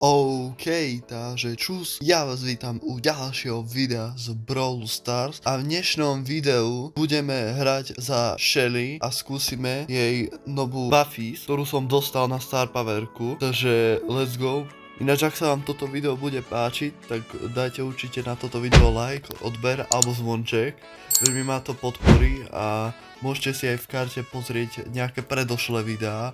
OK, takže čus, ja vás vítam u ďalšieho videa z Brawl Stars a v dnešnom videu budeme hrať za Shelly a skúsime jej novú Buffy, ktorú som dostal na Star Powerku, takže let's go. Ináč ak sa vám toto video bude páčiť, tak dajte určite na toto video like, odber alebo zvonček, veľmi ma to podporí a môžete si aj v karte pozrieť nejaké predošlé videá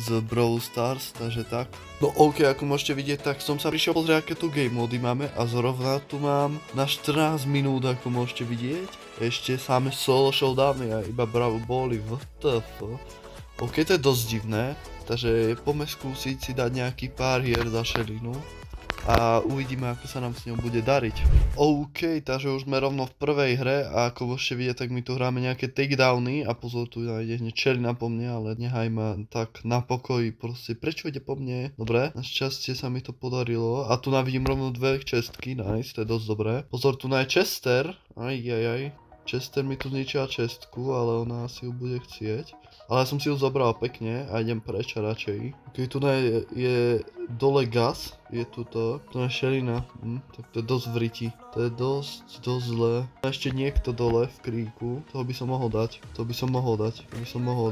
z Brawl Stars, takže tak. No OK, ako môžete vidieť, tak som sa prišiel pozrieť, aké tu game mody máme a zrovna tu mám na 14 minút, ako môžete vidieť. Ešte samé solo showdowny a iba Brawl Bally, WTF. OK, to je dosť divné, takže poďme skúsiť si dať nejaký pár hier za Shellynu a uvidíme, ako sa nám s ňou bude dariť. OK, takže už sme rovno v prvej hre a ako môžete vidieť, tak my tu hráme nejaké takedowny a pozor, tu ide hneď Shelly po mne, ale nehaj ma tak na pokoji, proste prečo ide po mne? Dobre, našťastie sa mi to podarilo a tu vidím rovno dve čestky, nice, to je dosť dobré. Pozor, tu je Chester, ajajaj. Chester mi tu zničila čestku, ale ona asi ju bude chcieť. Ale ja som si ju zobral pekne a idem preč radšej. Ok, tu je dole Gas, je tuto. Tu je Shellyna, tak to je dosť v riti. To je dosť zlé. A ešte niekto dole v kríku, toho by som mohol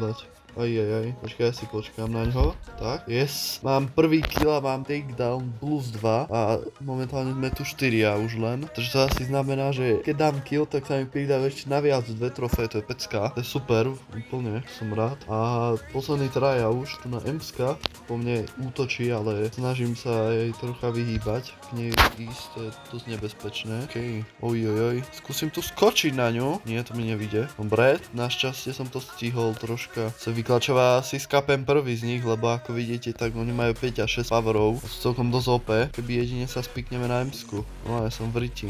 dať. Ajajaj, počkaj, ja si počkám na ňo. Tak, yes. Mám prvý kill a mám takedown plus 2 a momentálne sme tu 4 už len. Takže to asi znamená, že keď dám kill, tak sa mi pridajú ešte naviac 2 trofeje, to je pecka. To je super, úplne, som rád. A posledný traja už, tu na Emska po mne útočí, ale snažím sa jej trocha vyhýbať. K nej ísť, to je dosť nebezpečné. OK, ojojoj. Skúsim tu skočiť na ňu. Nie, to mi nevíde. Dobre, našťastie som to stihol troška sa vyklačová, si skapem prvý z nich, lebo ako vidíte, tak oni majú 5 a 6 powerov. Sú celkom dosť OP, keby jedine sa spikneme na Emsku. No ja som v riti.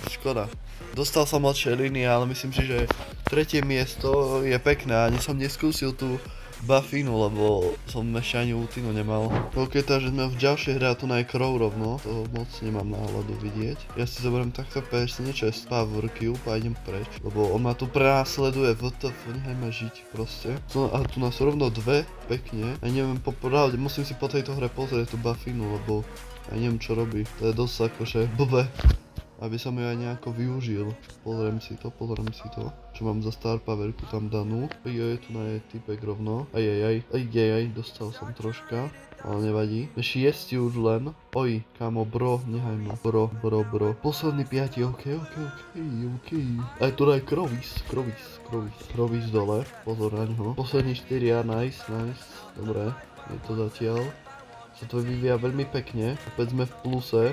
Škoda. Dostal som od Shellyny, ale myslím si, že tretie miesto je pekné. Ani som neskúsil tú Buffinu, lebo som ešte ani ultinu nemal. OK, takže sme v ďalšej hre a tu je Crow rovno, toho moc nemám náhľadu vidieť. Ja si zoberiem takto presne čest power cube a idem preč, lebo on ma tu prenásleduje, WTF, nechaj ma žiť proste. A tu nás rovno dve, pekne. A neviem popravde, musím si po tejto hre pozrieť tú Buffinu, lebo ja neviem čo robí. To je dosť akože blbé, aby som ju aj nejako využil. Pozriem si to. Čo mám za Star Powerku tam danú. Je tu je typek rovno. Ajajaj, dostal som troška. Ale nevadí. 6 už len. Oj, kamo, bro, nehaj ma. Bro. Posledný 5, OK. Aj tu je Krovis dole. Pozor na ňo. Posledný 4, nice. Dobre, je to zatiaľ. Sa to vyvíja veľmi pekne, opäť sme v pluse,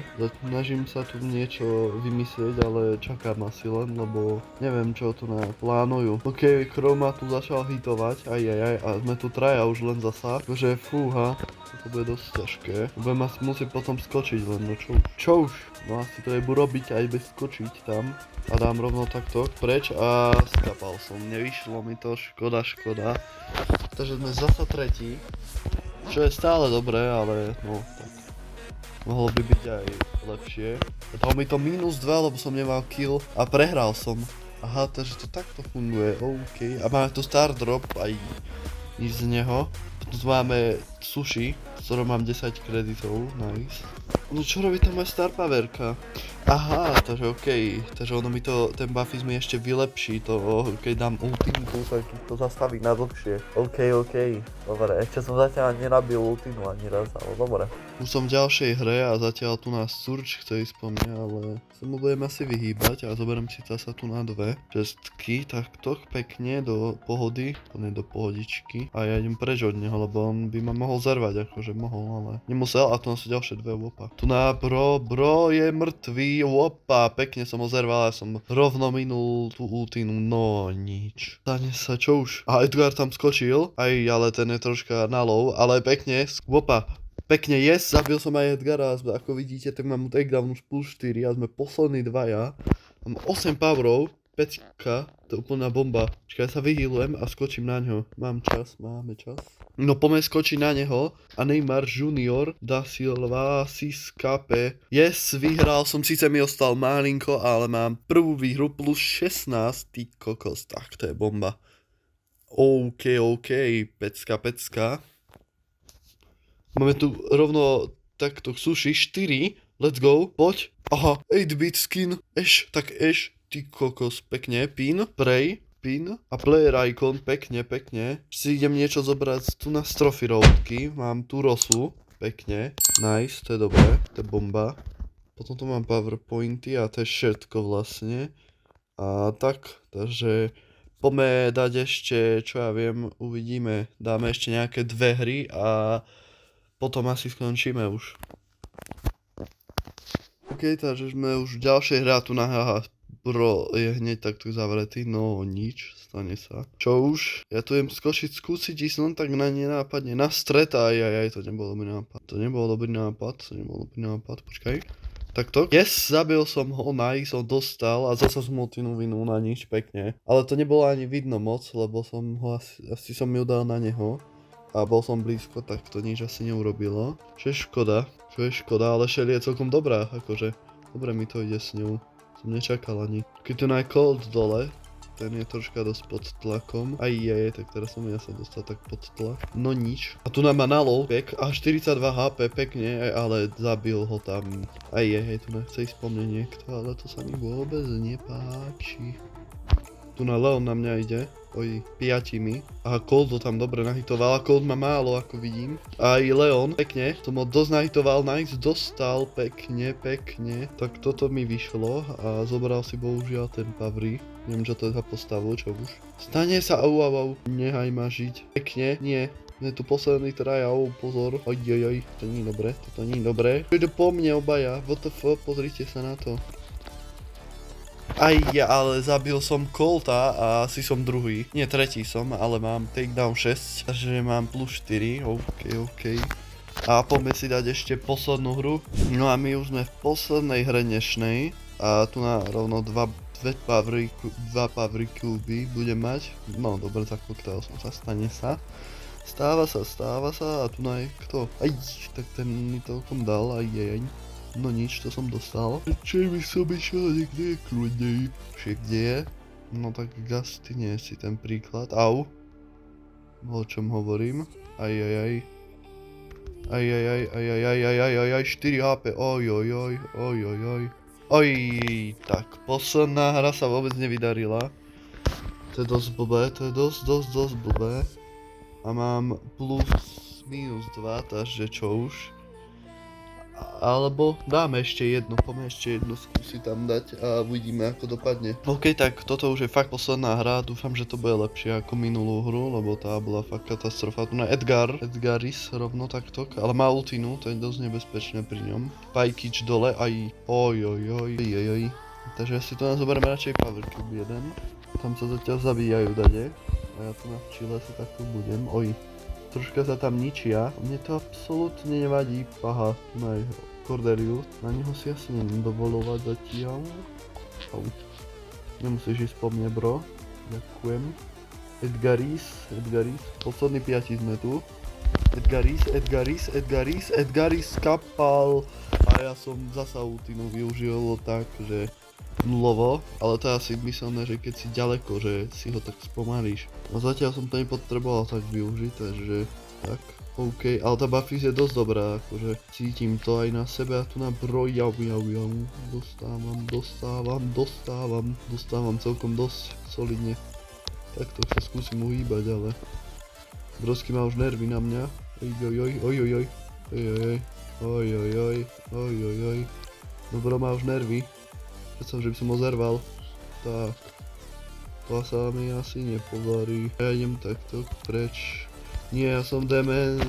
snažím sa tu niečo vymyslieť, ale čakám asi len, lebo neviem čo tu plánujú. OK, Crow ma tu začal hitovať, ajajaj, a sme tu traja už len zasa, takže fúha, to bude dosť ťažké. Budem asi musieť potom skočiť len, no čo už, no asi to jebu robiť aj bez skočiť tam. A dám rovno takto preč a skapal som, nevyšlo mi to, škoda. Takže sme zasa tretí. Čo je stále dobré, ale no tak mohlo by byť aj lepšie. Dalo mi to -2, lebo som nemal kill a prehral som. Aha, takže to takto funguje, OK. A máme tu star drop aj nič z neho. Potom tu máme sushi, z ktorého mám 10 kreditov, nice. No čo robí tá moja star powerka? Aha, takže OK, takže ono mi to, ten Buffy mi ešte vylepší to, keď dám ultinku, tak to zastaví na dlhšie. OK, dobre, ešte som zatiaľ nenabil ultinu ani raz, ale dobre. Už som v ďalšej hre a zatiaľ tu nás Surge chce ísť po mne, ale sa mu budem asi vyhýbať a zoberiem si zasa tu na dve čestky, takto pekne do pohody, nie do pohodičky a ja idem preč od neho, lebo on by ma mohol zarvať, akože mohol, ale nemusel a tu sú ďalšie dve opa. Tu na bro je mŕtvý. Opa, pekne som ho zerval, ja som rovno minul tú ultinu, no nič. Stane sa, čo už? A Edgar tam skočil, ale ten je troška na low, ale pekne, opa, pekne, yes, zabil som aj Edgara, ako vidíte, tak mám takedown už plus 4 a sme poslední dvaja. Mám 8 powerov, 5, to je úplná bomba. Čakaj, ja sa vyhýlujem a skočím na ňo. Máme čas. No poďme skočiť na neho a Neymar Junior da Silva si skape. Yes, vyhral som, síce mi ostal malinko, ale mám prvú výhru plus 16, ty kokos, tak to je bomba. OK, pecka. Máme tu rovno takto sushi 4. Let's go, poď. Aha, 8-bit skin, tak ty kokos, pekne, pin, pin a player icon, pekne. Si idem niečo zobrať tu na strofy roadky, mám tu rosu, pekne, nice, to je dobré, to je bomba. Potom tu mám powerpointy a to je všetko vlastne. A tak, takže poďme dať ešte, čo ja viem, uvidíme, dáme ešte nejaké 2 hry a potom asi skončíme už. OK, takže sme už v ďalšej hre a tu na haha, bro, je hneď takto zavretý, no nič, stane sa. Čo už? Ja tu idem skúsiť ísť len tak na nenápadne, na stret, aj, to nebol dobrý nápad, počkaj. Takto. Yes, zabil som ho, nice, on dostal a zase som ho vinu na nič, pekne. Ale to nebolo ani vidno moc, lebo som ho asi som ju dal na neho. A bol som blízko, tak to nič asi neurobilo. Čo je škoda, ale Shelly je celkom dobrá, akože. Dobre mi to ide s ňou. Som nečakal ani. Keď tu je Cold dole, ten je troška dosť pod tlakom. Tak teraz som ja sa dostal tak pod tlak. No nič. A tu nám má na low pek a 42 HP, pekne, ale zabil ho tam. Tu nechce ísť po mne niekto, ale to sa mi vôbec nepáči. Tu na Leon na mňa ide. 5. Aha, Cold ho tam dobre nahitoval a Cold má málo, ako vidím. Aj Leon, pekne, som ho dosť nahitoval, nice, dostal, pekne. Tak toto mi vyšlo a zobral si bohužiaľ ten Pavri. Neviem, čo to je za postavu, čo už. Stane sa, au, nehaj ma žiť. Pekne, nie. Je tu posledný trial, pozor. To nie je dobré, Prídu po mne obaja, WTF, pozrite sa na to. Ale zabil som Colta a asi som druhý. Nie, tretí som, ale mám takedown 6, takže mám plus 4, OK. A poďme si dať ešte poslednú hru. No a my už sme v poslednej hre dnešnej. A tu na rovno dva power cuby budem mať. No dobre, zakoktal som sa, stane sa. Stáva sa a tu na kto? Tak ten mi toľkom dal, No nič, to som dostal. Čo by som išiel niekde kľudnej. Kde je? No tak Gasty nie si ten príklad. Au. O čom hovorím? 4 HP. Tak, posledná hra sa vôbec nevydarila. To je dosť blbé, dosť blbé. A mám plus minus 2, takže čo už. Alebo dáme ešte jednu, skúsiť tam dať a uvidíme ako dopadne. OK, tak toto už je fakt posledná hra, dúfam, že to bude lepšie ako minulú hru, lebo tá bola fakt katastrofa. Tu na Edgaris rovno takto, ale má ultinu, to je dosť nebezpečné pri ňom. Pajkič dole, Takže ja si tu zoberiem radšej Power Cube 1. Tam sa zatiaľ zabíjajú dade. A ja tu na chile si takto budem, Troška sa tam ničia, mne to absolútne nevadí, tu na Cordelius, na neho si asi neviem dovolovať zatiaľ. Nemusíš ísť po mne, bro, ďakujem. Edgaris, posledný 5 sme tu. Edgaris kapal a ja som zasa ultinu využil tak, že nulovo, ale to je asi myslené, že keď si ďaleko, že si ho tak spomalíš. No zatiaľ som to nepotreboval tak využiť, takže tak, OK, ale tá Buffy je dosť dobrá, akože cítim to aj na sebe a tu na bro, dostávam celkom dosť solidne. Takto sa skúsim uhýbať, ale Brosky má už nervy na mňa, Dobro má už nervy. Predstav, že by som ho zerval. Tak. To sa mi asi nepodarí. Ja idem takto preč. Nie, ja som dement.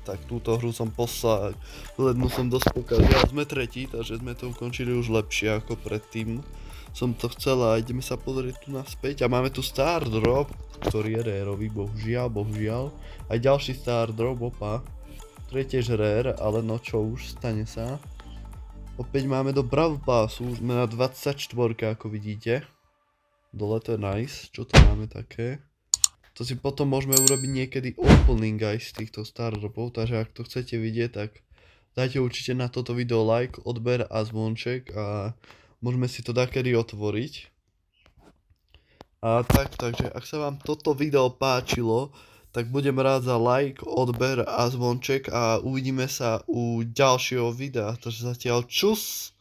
Tak túto hru som poslal. Lednu som dosť pokazil. Sme tretí, takže sme to ukončili už lepšie ako predtým. Som to chcel a ideme sa pozrieť tu naspäť. A máme tu Star Drop, ktorý je rareový, bohužiaľ. Aj ďalší Star Drop, To je tiež rare, ale no čo už, stane sa. Opäť máme do Brawl Passu, sme na 24, ako vidíte. Dole to je nice, čo to máme také. To si potom môžeme urobiť niekedy opening aj z týchto Star Dropov, takže ak to chcete vidieť, tak dajte určite na toto video like, odber a zvonček a môžeme si to dakedy otvoriť. A tak, takže ak sa vám toto video páčilo, tak budem rád za like, odber a zvonček a uvidíme sa u ďalšieho videa. Takže zatiaľ čus!